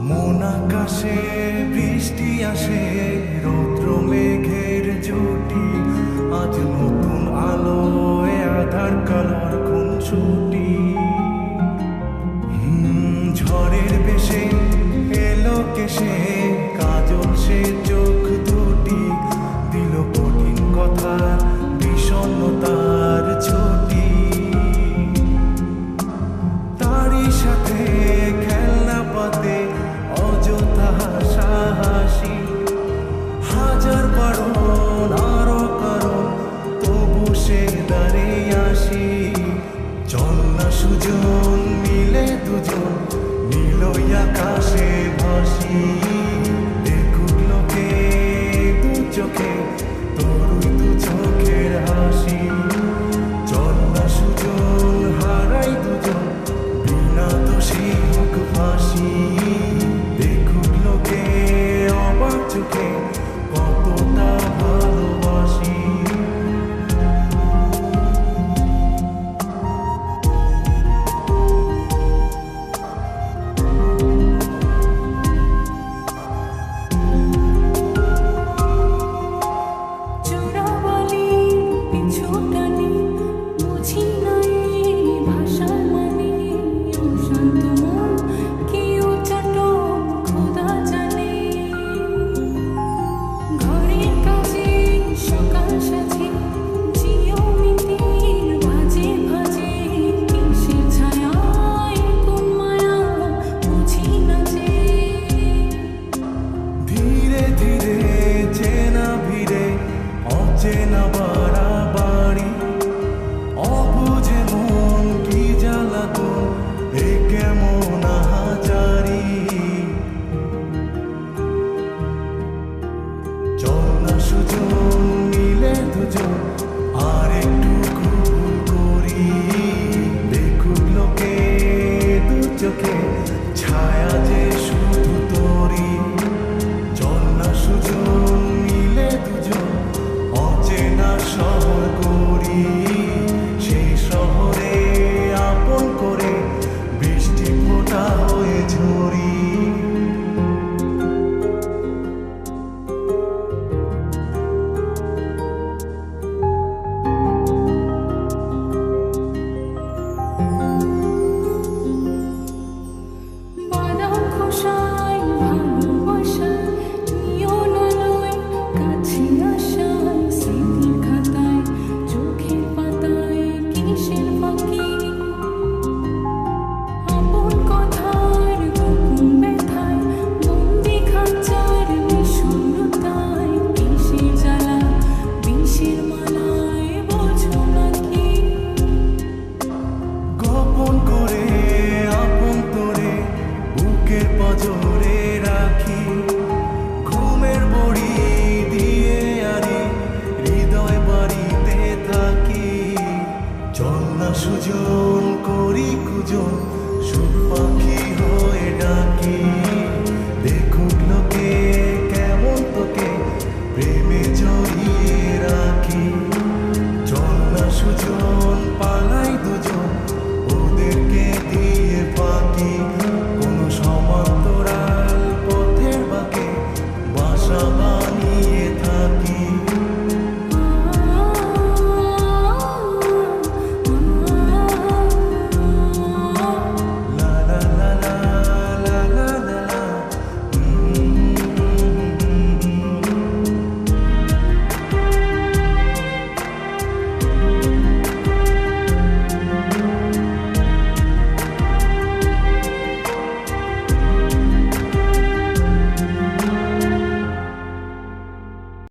মন আকাশে বৃষ্টি আসে, রৌদ্র মেঘের জুটি, আজ নতুন আলোয় আধার কালার খুনসুটি। ঝড়ের বেশে এলো কেসে, কাজল সে চোখ দুটি, দিল কঠিন কথা বিষণ্ণতার ছুটি। তারই সাথে খেলনা পাতে অযথা হাসাহাসি, হাজার বারণ আরো কারণ, তবু সে দাঁড়িয়ে আসি। চল না সুজন মিলে দুজন, নীলই আকাশে ভাসি, দেখুক লোকে দু চোখে তরুই দু চোখের হাসি। চল না সুজন হারাই দুজন, বিনা দোষী হোক ফাঁসি, দেখুক লোকে অবাক চোখে কতটা ভালোবাসি। ধীরে ধীরে চেনা ভিড়ে অচেনা